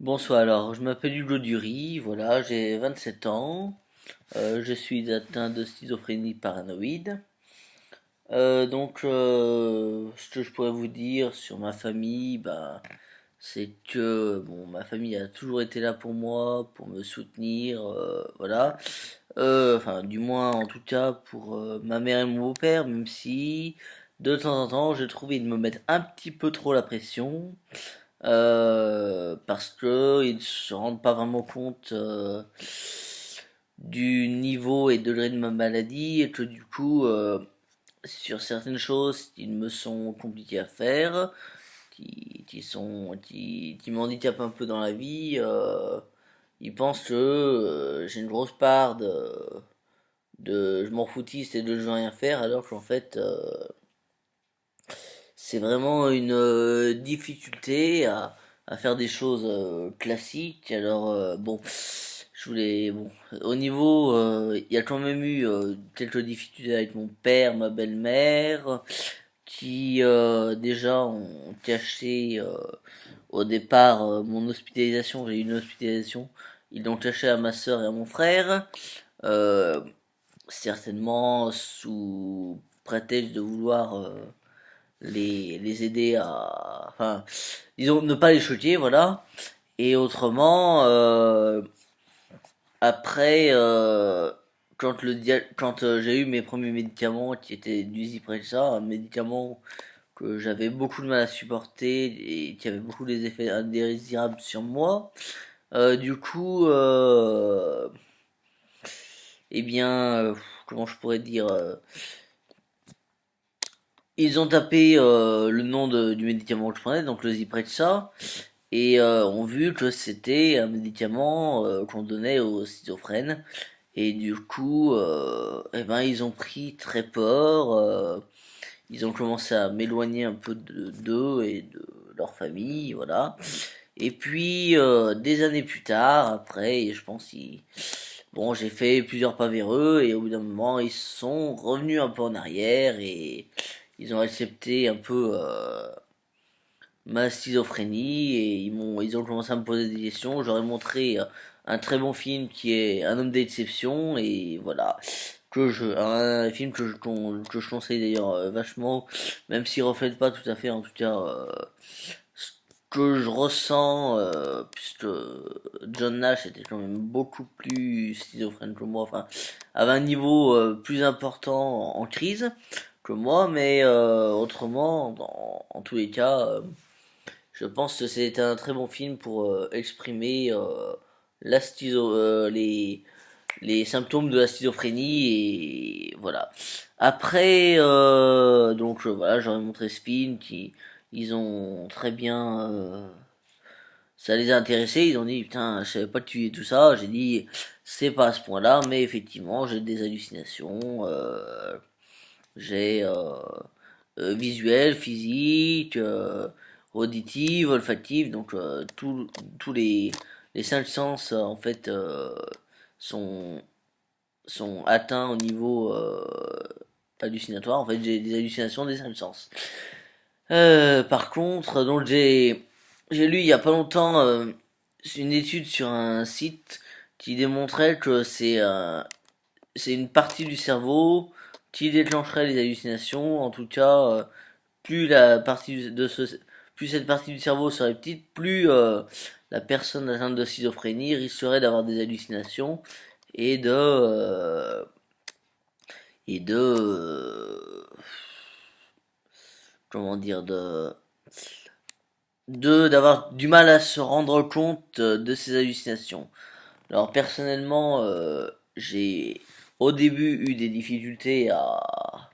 Bonsoir, alors je m'appelle Hugo Dury, voilà, j'ai 27 ans, je suis atteint de schizophrénie paranoïde. Ce que je pourrais vous dire sur ma famille, bah, c'est que bon, ma famille a toujours été là pour moi, pour me soutenir, voilà. Enfin, du moins en tout cas pour ma mère et mon beau-père, même si de temps en temps j'ai trouvé de me mettre un petit peu trop la pression. Parce que ils se rendent pas vraiment compte du niveau et degré de ma maladie et que du coup sur certaines choses qui me sont compliquées à faire, qui m'handicapent un peu dans la vie, ils pensent que j'ai une grosse part de je m'en foutiste et de je veux rien faire alors qu'en fait c'est vraiment une difficulté à faire des choses classiques. Alors bon, je voulais bon, au niveau, il y a quand même eu quelques difficultés avec mon père, ma belle-mère, qui déjà ont caché au départ mon hospitalisation. J'ai eu une hospitalisation. Ils l'ont caché à ma soeur et à mon frère, euh, certainement sous prétexte de vouloir les aider à, enfin, disons, ne pas les choquer, voilà. Et autrement, après, quand j'ai eu mes premiers médicaments qui étaient du Zyprexa, un médicament que j'avais beaucoup de mal à supporter et qui avait beaucoup des effets indésirables sur moi, du coup, eh bien, comment je pourrais dire, ils ont tapé le nom du médicament que je prenais, donc le Zyprexa, et ont vu que c'était un médicament qu'on donnait aux schizophrènes. Et du coup, eh ben, ils ont pris très peur. Ils ont commencé à m'éloigner un peu d'eux et de leur famille, voilà. Et puis, des années plus tard, après, je pense, bon, j'ai fait plusieurs pas vers eux et au bout d'un moment, ils sont revenus un peu en arrière et ils ont accepté un peu ma schizophrénie et ils ont commencé à me poser des questions. J'aurais montré un très bon film qui est Un homme d'exception et voilà. Un film que je conseille d'ailleurs vachement, même s'il reflète pas tout à fait en tout cas ce que je ressens, puisque John Nash était quand même beaucoup plus schizophrène que moi, enfin avait un niveau plus important en crise que moi, mais autrement, en tous les cas, je pense que c'est un très bon film pour exprimer la les symptômes de la schizophrénie et voilà. Après, voilà, j'aurais montré ce film qui, ils ont très bien, ça les a intéressés. Ils ont dit putain, je savais pas que tu es tout ça. J'ai dit c'est pas à ce point-là, mais effectivement j'ai des hallucinations, j'ai visuel, physique, auditive, olfactive, donc tous les cinq sens en fait sont, sont atteints au niveau hallucinatoire. En fait, j'ai des hallucinations des cinq sens. Par contre, donc j'ai lu il y a pas longtemps une étude sur un site qui démontrait que c'est une partie du cerveau qui déclencherait les hallucinations. En tout cas, plus la partie de ce, plus cette partie du cerveau serait petite, plus la personne atteinte de schizophrénie risquerait d'avoir des hallucinations et de comment dire de d'avoir du mal à se rendre compte de ces hallucinations. Alors personnellement, j'ai au début eu des difficultés à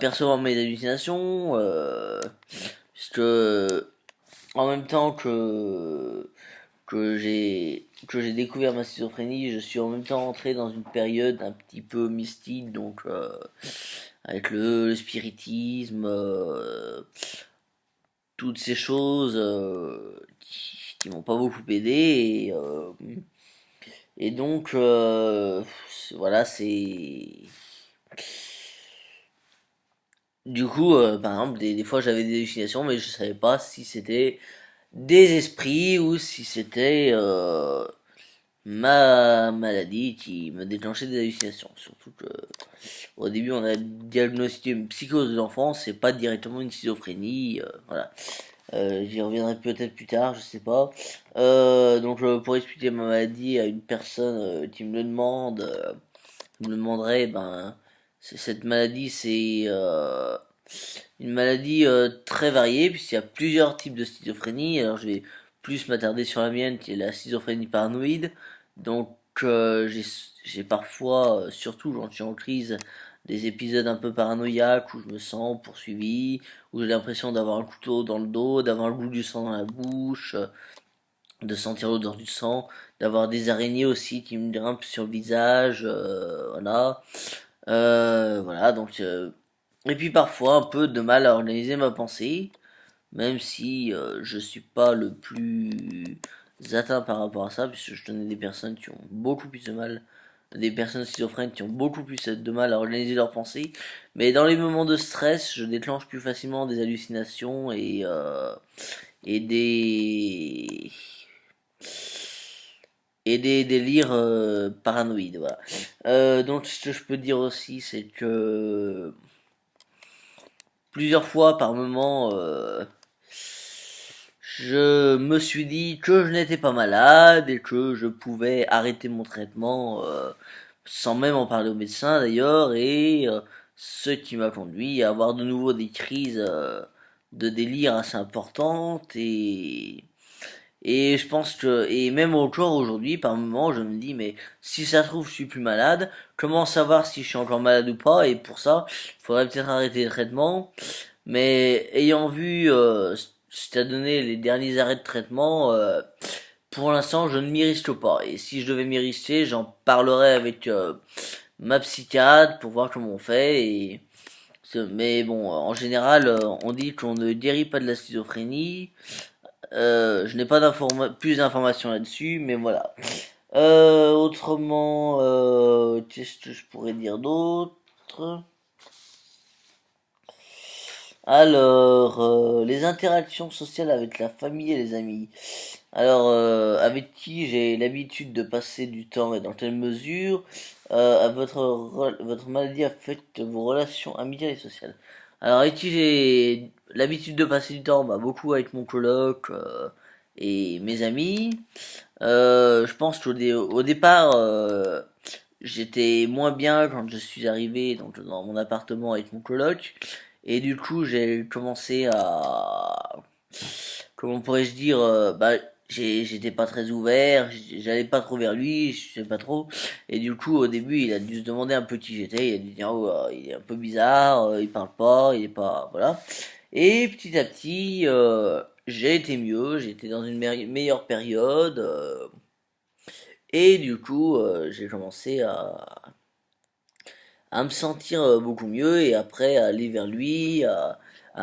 percevoir mes hallucinations, puisque en même temps que j'ai découvert ma schizophrénie, je suis en même temps entré dans une période un petit peu mystique, donc avec le spiritisme, toutes ces choses qui m'ont pas beaucoup aidé et donc voilà c'est du coup par exemple des fois j'avais des hallucinations mais je savais pas si c'était des esprits ou si c'était ma maladie qui me déclenchait des hallucinations. Surtout que au début on a diagnostiqué une psychose de l'enfance, c'est pas directement une schizophrénie, voilà. J'y reviendrai peut-être plus tard, je sais pas. Donc pour expliquer ma maladie à une personne qui me le demande, me demanderait, ben cette maladie c'est une maladie très variée puisqu'il y a plusieurs types de schizophrénie. Alors je vais plus m'attarder sur la mienne qui est la schizophrénie paranoïde. Donc j'ai parfois, surtout quand je suis en crise, des épisodes un peu paranoïaques où je me sens poursuivi, où j'ai l'impression d'avoir un couteau dans le dos, d'avoir le goût du sang dans la bouche, de sentir l'odeur du sang, d'avoir des araignées aussi qui me grimpent sur le visage, voilà. Voilà, donc et puis parfois un peu de mal à organiser ma pensée, même si je suis pas le plus atteint par rapport à ça, puisque je connais des personnes qui ont beaucoup plus de mal, des personnes schizophrènes qui ont beaucoup plus de mal à organiser leurs pensées, mais dans les moments de stress, je déclenche plus facilement des hallucinations et des délires paranoïdes, voilà. Donc ce que je peux dire aussi, c'est que plusieurs fois par moment, je me suis dit que je n'étais pas malade et que je pouvais arrêter mon traitement sans même en parler au médecin d'ailleurs, et ce qui m'a conduit à avoir de nouveau des crises de délire assez importantes, et je pense que, et même encore aujourd'hui, par moment, je me dis, mais si ça se trouve, je suis plus malade, comment savoir si je suis encore malade ou pas? Et pour ça, il faudrait peut-être arrêter le traitement. Mais ayant vu ce qu'a donné les derniers arrêts de traitement, pour l'instant, je ne m'y risque pas. Et si je devais m'y risquer, j'en parlerai avec ma psychiatre pour voir comment on fait. Mais bon, en général, on dit qu'on ne guérit pas de la schizophrénie. Je n'ai pas plus d'informations là-dessus, mais voilà. Autrement, qu'est-ce que je pourrais dire d'autre? Alors, les interactions sociales avec la famille et les amis. Alors, avec qui j'ai l'habitude de passer du temps et dans quelle mesure votre maladie affecte vos relations amicales et sociales? Alors, avec qui j'ai l'habitude de passer du temps? Bah, beaucoup avec mon coloc et mes amis. Je pense qu'au départ, j'étais moins bien quand je suis arrivé donc, dans mon appartement avec mon coloc. Et du coup, j'ai commencé à, comment pourrais-je dire, bah, j'étais pas très ouvert, j'allais pas trop vers lui, je sais pas trop. Et du coup, au début, il a dû se demander un peu qui j'étais. Il a dû dire, oh, il est un peu bizarre, il parle pas, il est pas, voilà. Et petit à petit, j'ai été mieux, j'ai été dans une meilleure période. Et du coup, j'ai commencé à me sentir beaucoup mieux et après à aller vers lui, à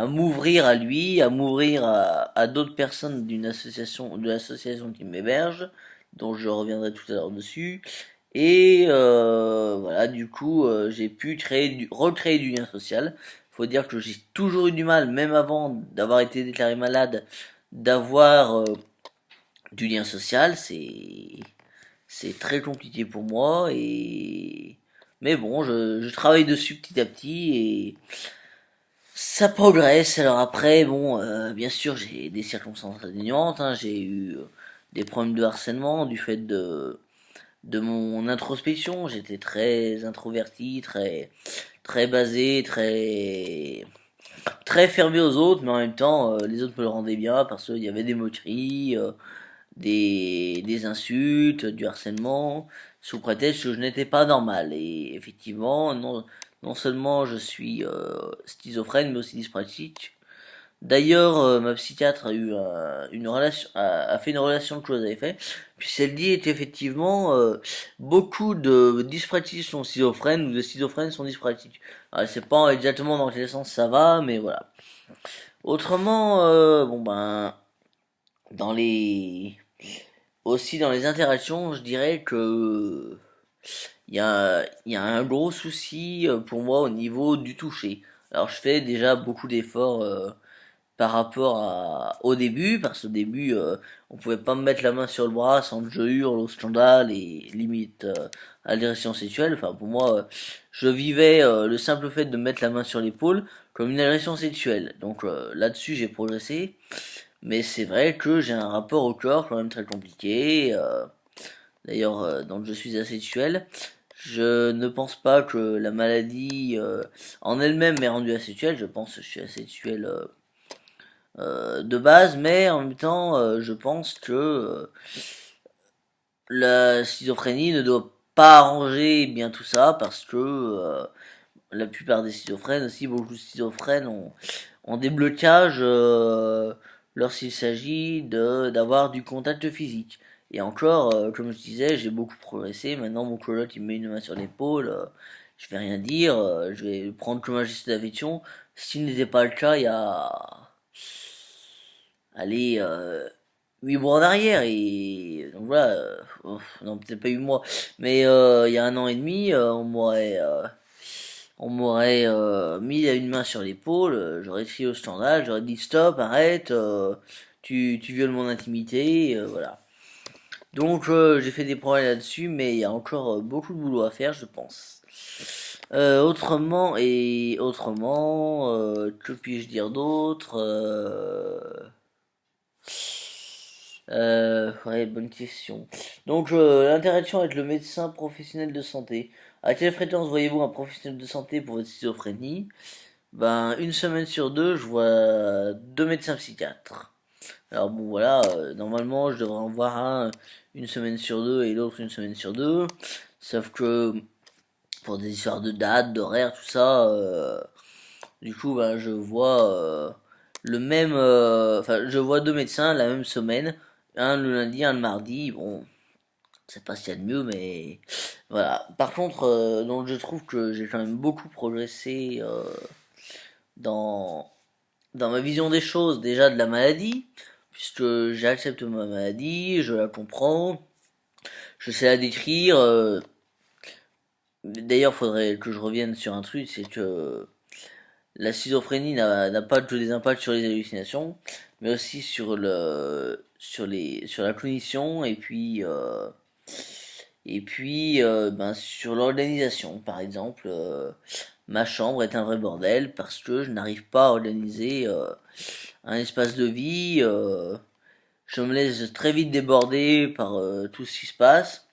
m'ouvrir à lui, à m'ouvrir à d'autres personnes d'une association, de l'association qui m'héberge, dont je reviendrai tout à l'heure dessus. Et voilà, du coup, j'ai pu recréer du lien social. Faut dire que j'ai toujours eu du mal, même avant d'avoir été déclaré malade, d'avoir du lien social. C'est très compliqué pour moi, mais bon, je travaille dessus petit à petit et ça progresse. Alors après, bon, bien sûr, j'ai des circonstances atténuantes, hein. J'ai eu des problèmes de harcèlement du fait de mon introspection. J'étais très introverti, très basé, très fermé aux autres, mais en même temps, les autres me le rendaient bien parce qu'il y avait des moqueries, des insultes, du harcèlement, sous prétexte que je n'étais pas normal. Et effectivement, non seulement je suis schizophrène, mais aussi dyspraxique. D'ailleurs, ma psychiatre a eu une relation, a fait une relation de cause à effet, puisqu'elle dit qu'effectivement, beaucoup de dyspraxiques sont schizophrènes ou de schizophrènes sont dyspraxiques. Alors, je sais pas exactement dans quel sens ça va, mais voilà. Autrement, bon ben, dans les aussi dans les interactions, je dirais que il y a un gros souci pour moi au niveau du toucher. Alors je fais déjà beaucoup d'efforts par rapport au début, parce qu'au début, on pouvait pas me mettre la main sur le bras sans que je hurle au scandale et limite à l'agression sexuelle. Enfin, pour moi, je vivais le simple fait de mettre la main sur l'épaule comme une agression sexuelle. Donc là-dessus, j'ai progressé. Mais c'est vrai que j'ai un rapport au corps quand même très compliqué. D'ailleurs, donc je suis asexuel. Je ne pense pas que la maladie en elle-même m'ait rendu asexuel. Je pense que je suis asexuel de base, mais en même temps, je pense que la schizophrénie ne doit pas arranger bien tout ça parce que la plupart des schizophrènes aussi, beaucoup de schizophrènes ont des blocages lorsqu'il s'agit d'avoir du contact physique. Et encore, comme je disais, j'ai beaucoup progressé. Maintenant, mon coloc il me met une main sur l'épaule. Je vais rien dire. Je vais prendre comme un geste d'affection. S'il n'était pas le cas, il y a allez 8 mois en arrière et donc voilà non peut-être pas 8 mois mais il y a un an et demi on m'aurait mis une main sur l'épaule, j'aurais crié au scandale, j'aurais dit stop, arrête, tu violes mon intimité, voilà. Donc j'ai fait des progrès là-dessus, mais il y a encore beaucoup de boulot à faire, je pense. Autrement, que puis-je dire d'autre ouais, bonne question. Donc, l'interaction avec le médecin professionnel de santé. À quelle fréquence voyez-vous un professionnel de santé pour votre schizophrénie? Ben, une semaine sur deux, je vois deux médecins psychiatres. Alors bon, voilà, normalement, je devrais en voir un une semaine sur deux et l'autre une semaine sur deux. Sauf que pour des histoires de date, d'horaire, tout ça, du coup, ben, je vois enfin, je vois deux médecins la même semaine, un le lundi, un le mardi. Bon, c'est pas ce qu'il y a de mieux, mais voilà. Par contre, donc je trouve que j'ai quand même beaucoup progressé dans dans ma vision des choses, déjà de la maladie, puisque j'accepte ma maladie, je la comprends, je sais la décrire. D'ailleurs, faudrait que je revienne sur un truc, c'est que la schizophrénie n'a pas que des impacts sur les hallucinations, mais aussi sur la cognition et puis ben, sur l'organisation. Par exemple, ma chambre est un vrai bordel parce que je n'arrive pas à organiser un espace de vie. Je me laisse très vite déborder par tout ce qui se passe.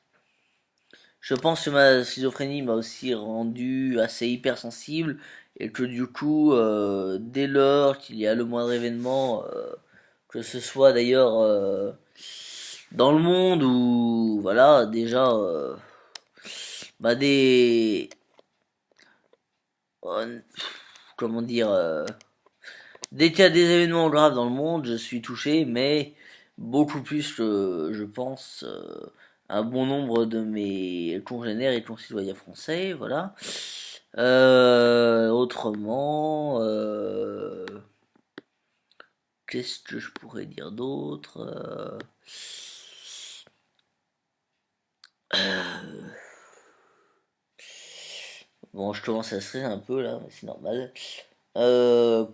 Je pense que ma schizophrénie m'a aussi rendu assez hypersensible et que du coup, dès lors qu'il y a le moindre événement, que ce soit d'ailleurs dans le monde ou voilà, déjà, bah comment dire, dès qu'il y a des événements graves dans le monde, je suis touché, mais beaucoup plus que je pense un bon nombre de mes congénères et concitoyens français, voilà. Autrement, qu'est-ce que je pourrais dire d'autre bon, je commence à stresser un peu là, mais c'est normal.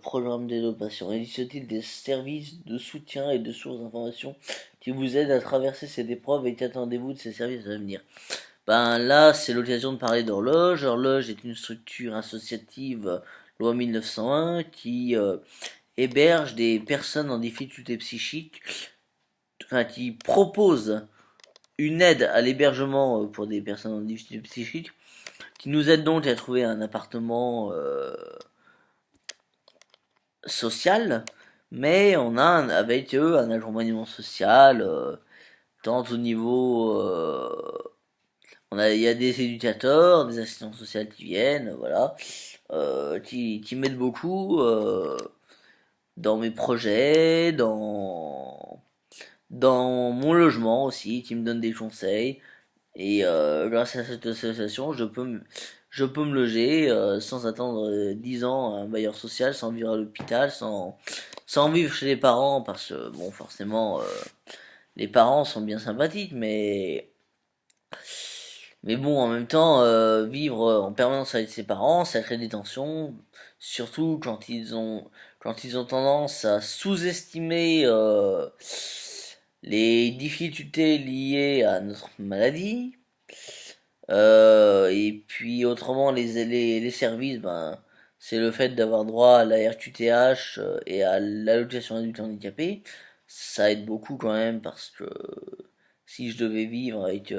Programme d'éducation. Existe-t-il des services de soutien et de sources d'information qui vous aident à traverser cette épreuve et qu'attendez-vous de ces services à venir? Ben là, c'est l'occasion de parler d'Horloge. Horloge est une structure associative loi 1901 qui héberge des personnes en difficulté psychique, enfin qui propose une aide à l'hébergement pour des personnes en difficulté psychique, qui nous aide donc à trouver un appartement social, mais on a avec eux un accompagnement social, tant au niveau il y a des éducateurs, des assistants sociaux qui viennent, voilà, qui m'aident beaucoup dans mes projets, dans mon logement aussi, qui me donnent des conseils. Et grâce à cette association, je peux me loger sans attendre 10 ans à un bailleur social, sans vivre à l'hôpital, sans vivre chez les parents, parce que, bon, forcément, les parents sont bien sympathiques, mais bon, en même temps, vivre en permanence avec ses parents, ça crée des tensions, surtout quand ils ont tendance à sous-estimer les difficultés liées à notre maladie. Et puis autrement, les services, ben, c'est le fait d'avoir droit à la RQTH et à l'allocation adulte handicapé. Ça aide beaucoup quand même parce que si je devais vivre avec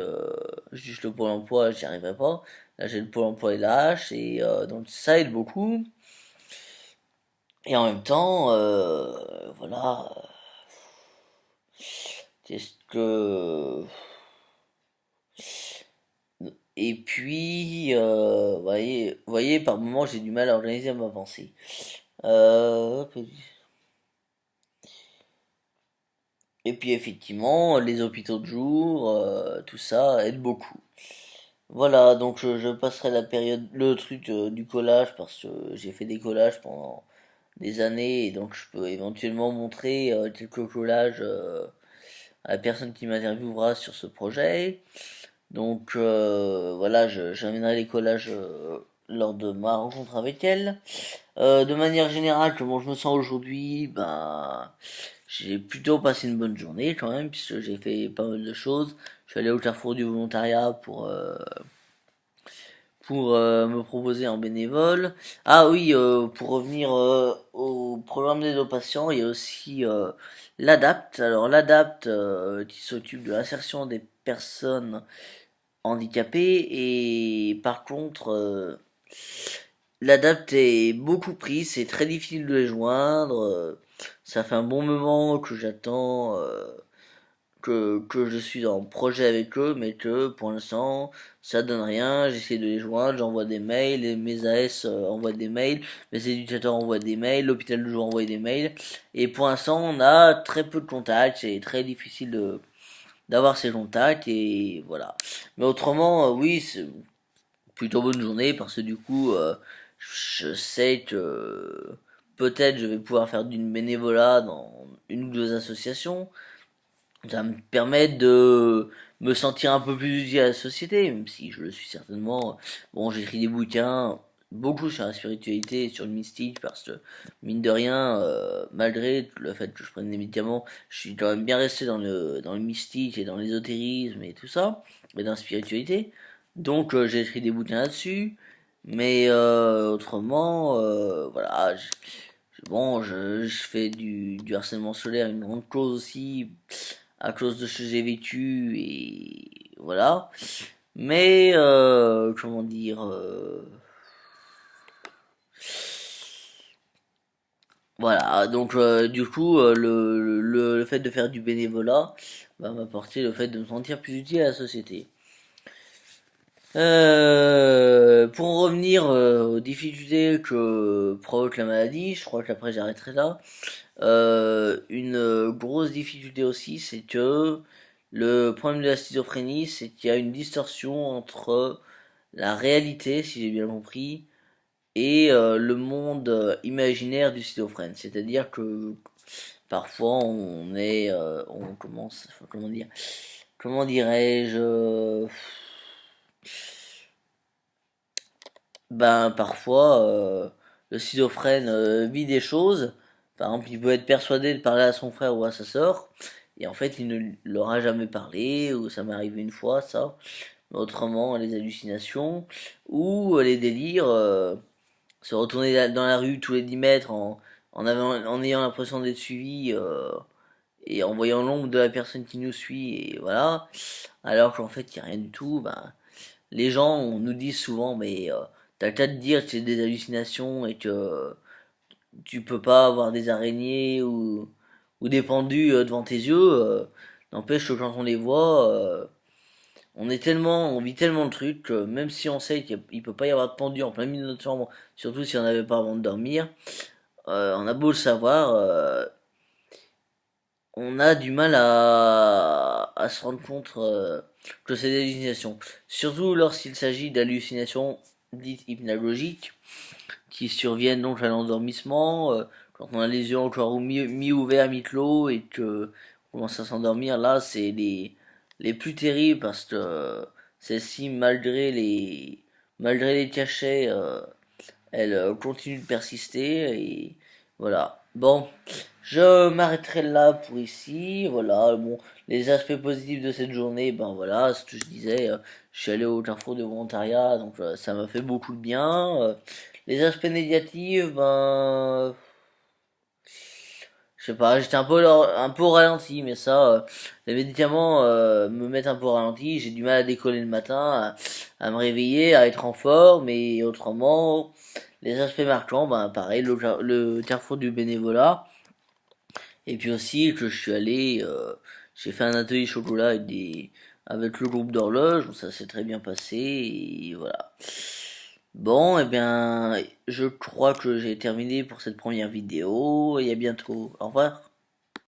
juste le pôle emploi, j'y arriverais pas. Là, j'ai le pôle emploi et la hache et donc ça aide beaucoup. Et en même temps, voilà, qu'est-ce que et puis, voyez, par moments, j'ai du mal à organiser ma pensée. Hop. Et puis, effectivement, les hôpitaux de jour, tout ça aide beaucoup. Voilà, donc je passerai la période, le truc du collage, parce que j'ai fait des collages pendant des années, et donc je peux éventuellement montrer quelques collages à la personne qui m'interviewera sur ce projet. Donc voilà, j'amènerai les collages lors de ma rencontre avec elle. De manière générale, comment je me sens aujourd'hui, ben j'ai plutôt passé une bonne journée quand même, puisque j'ai fait pas mal de choses. Je suis allé au Carrefour du volontariat pour me proposer en bénévole. Ah oui, pour revenir au programme d'aide aux patients, il y a aussi l'ADAPT. Alors l'ADAPT qui s'occupe de l'insertion des personnes handicapés et par contre l'adapt est beaucoup pris, c'est très difficile de les joindre, ça fait un bon moment que j'attends que je suis en projet avec eux mais que pour l'instant ça donne rien, j'essaie de les joindre, j'envoie des mails, mes AS envoient des mails, mes éducateurs envoient des mails, l'hôpital de jour envoie des mails et pour l'instant on a très peu de contacts, c'est très difficile de d'avoir ces contacts et voilà. Mais autrement, oui, c'est plutôt bonne journée parce que du coup, je sais que peut-être je vais pouvoir faire du bénévolat dans une ou deux associations. Ça va me permettre de me sentir un peu plus utile à la société, même si je le suis certainement. Bon, j'écris des bouquins beaucoup sur la spiritualité et sur le mystique parce que mine de rien, malgré le fait que je prenne des médicaments, je suis quand même bien resté dans le mystique et dans l'ésotérisme et tout ça, et dans la spiritualité. Donc j'ai écrit des bouquins là-dessus, mais autrement, voilà. Bon, je fais du harcèlement scolaire une grande cause aussi à cause de ce que j'ai vécu et voilà. Mais comment dire, voilà. Donc du coup, le fait de faire du bénévolat va m'apporter le fait de me sentir plus utile à la société. Pour en revenir aux difficultés que provoque la maladie, je crois qu'après j'arrêterai là. Une grosse difficulté aussi, c'est que le problème de la schizophrénie, c'est qu'il y a une distorsion entre la réalité, si j'ai bien compris, et le monde imaginaire du schizophrène. C'est-à-dire que parfois on commence, enfin, comment dirais-je, ben parfois le schizophrène vit des choses. Par exemple, il peut être persuadé de parler à son frère ou à sa sœur, et en fait il ne leur a jamais parlé, ou ça m'est arrivé une fois ça. Mais autrement, les hallucinations ou les délires, se retourner dans la rue tous les 10 mètres en ayant l'impression d'être suivi et en voyant l'ombre de la personne qui nous suit, et voilà. Alors qu'en fait il n'y a rien du tout, ben les gens nous disent souvent, mais t'as qu'à te dire que c'est des hallucinations et que tu peux pas avoir des araignées ou des pendus devant tes yeux. N'empêche que quand on les voit, on vit tellement de trucs que même si on sait qu'il peut pas y avoir de pendus en plein milieu de notre chambre, surtout si on n'avait pas avant de dormir, on a beau le savoir, on a du mal à se rendre compte que c'est des hallucinations. Surtout lorsqu'il s'agit d'hallucinations dites hypnagogiques, qui surviennent donc à l'endormissement, quand on a les yeux encore mi-ouverts, mi-clos, et que on commence à s'endormir, là c'est les plus terribles parce que celles-ci, malgré les cachets, elles continuent de persister, et Voilà. Bon, je m'arrêterai là pour ici. Voilà. Bon, les aspects positifs de cette journée, ben voilà, ce que je disais. Je suis allé au Carrefour de volontariat, donc ça m'a fait beaucoup de bien. Les aspects négatifs, ben, je sais pas, j'étais un peu au ralenti, mais ça, les médicaments me mettent un peu au ralenti. J'ai du mal à décoller le matin, à me réveiller, à être en forme, et autrement, les aspects marquants, ben pareil, le carrefour du bénévolat. Et puis aussi que je suis allé, j'ai fait un atelier chocolat avec le groupe d'horloge, donc ça s'est très bien passé, et voilà. Bon, eh bien, je crois que j'ai terminé pour cette première vidéo, et à bientôt. Au revoir.